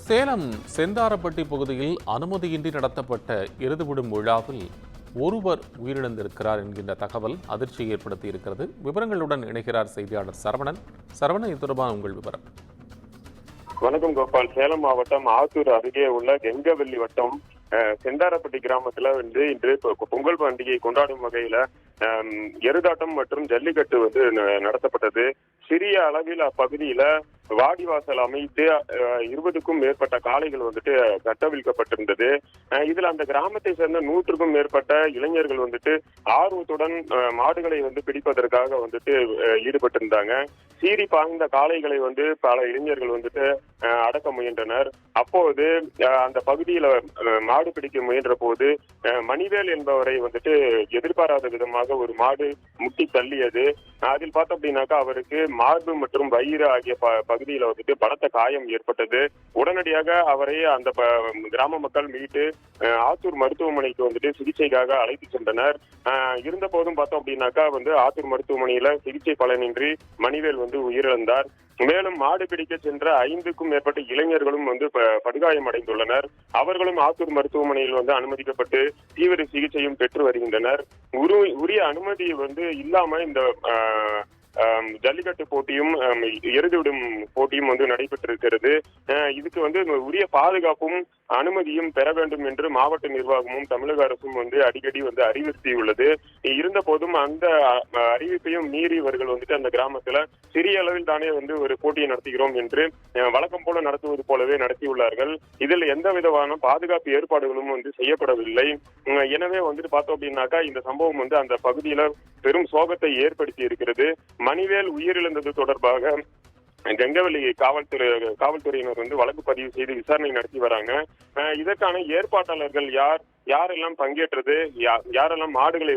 சேலம் செந்தாரப்பட்டி பகுதியில் அனுமதியின்றி நடத்தப்பட்ட எருதுவிடும் விழாவில் ஒருவர் உயிரிழந்திருக்கிறார் என்கின்ற தகவல் அதிர்ச்சியை ஏற்படுத்தி இருக்கிறது. விவரங்களுடன் இணைகிறார் செய்தியாளர் சரவணன். சரவணன், இது தொடர்பான உங்கள் விவரம். வணக்கம் கோபால். சேலம் மாவட்டம் ஆத்தூர் அருகே உள்ள கெங்கவெள்ளி வட்டம் செந்தாரப்பட்டி கிராமத்துல இன்று பொங்கல் பண்டிகையை கொண்டாடும் வகையில எருதாட்டம் மற்றும் ஜல்லிக்கட்டு நடத்தப்பட்டது. சிறிய அளவில் அப்பகுதியில வாடிவாசல் அமைத்து 20க்கும் மேற்பட்ட காளைகள் கட்டவிழ்க்கப்பட்டிருந்தது. இதுல அந்த கிராமத்தை சேர்ந்த 100க்கும் மேற்பட்ட இளைஞர்கள் ஆர்வத்துடன் மாடுகளை பிடிப்பதற்காக ஈடுபட்டிருந்தாங்க. சீறி பாய்ந்த காளைகளை பல இளைஞர்கள் அடக்க முயன்றனர். அப்போது அந்த பகுதியில மாடு பிடிக்க முயன்ற போது மணிவேல் என்பவரை எதிர்பாராத விதமாக ஒரு மாடு முட்டி தள்ளியது. அதில் பார்த்தோம் அப்படின்னாக்கா அவருக்கு மார்பு மற்றும் வயிறு ஆகிய பகுதியில பலத்த காயம் ஏற்பட்டது. உடனடியாக அவரை அந்த கிராம மக்கள் மீட்டு ஆத்தூர் மருத்துவமனைக்கு சிகிச்சைக்காக அழைத்து சென்றனர். இருந்த போதும் பார்த்தோம் அப்படின்னாக்கா ஆத்தூர் மருத்துவமனையில சிகிச்சை பலனின்றி மணிவேல் உயிரிழந்தார். மேலும் மாடு பிடிக்க சென்ற 5க்கும் மேற்பட்ட இளைஞர்களும் படுகாயம் அடைந்துள்ளனர். அவர்களும் ஆத்தூர் மருத்துவமனையில் அனுமதிக்கப்பட்டு தீவிர சிகிச்சையும் பெற்று வருகின்றனர். உரிய அனுமதி இல்லாம இந்த ஜல்லிக்கட்டு போட்டியும் எருதுவிடும் போட்டியும் நடைபெற்றிருக்கிறது. இதுக்கு உரிய பாதுகாப்பும் அனுமதியும் பெற வேண்டும் என்று மாவட்ட நிர்வாகமும் தமிழக அரசும் அடிக்கடி அறிவுறுத்தியுள்ளது. இருந்த போதும் அந்த அறிவிப்பையும் மீறி இவர்கள் அந்த கிராமத்துல சிறிய அளவில் தானே ஒரு போட்டியை நடத்துகிறோம் என்று வழக்கம் போல நடத்துவது போலவே நடத்தியுள்ளார்கள். இதில் எந்த விதமான பாதுகாப்பு ஏற்பாடுகளும் செய்யப்படவில்லை. எனவே பார்த்தோம் அப்படின்னாக்கா இந்த சம்பவம் அந்த பகுதியில பெரும் சோகத்தை ஏற்படுத்தி இருக்கிறது. மணிவேல் உயிரிழந்தது தொடர்பாக கெங்கவெள்ளி காவல்துறையினர் வழக்கு பதிவு செய்து விசாரணை நடத்தி வராங்க. இதற்கான ஏற்பாட்டாளர்கள் யாரெல்லாம் பங்கேற்றது, யாரெல்லாம் மாடுகளை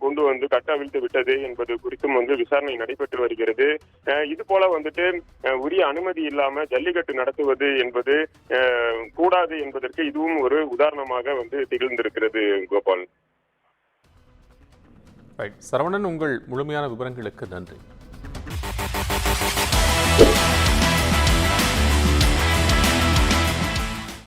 கொண்டு கட்டவிழ்த்து விட்டது என்பது குறித்தும் விசாரணை நடைபெற்று வருகிறது. இது போல உரிய அனுமதி இல்லாம ஜல்லிக்கட்டு நடத்துவது என்பது கூடாது என்பதற்கு இதுவும் ஒரு உதாரணமாக திகழ்ந்திருக்கிறது. கோபால். சரவணன், உங்கள் முழுமையான விவரங்களுக்கு நன்றி.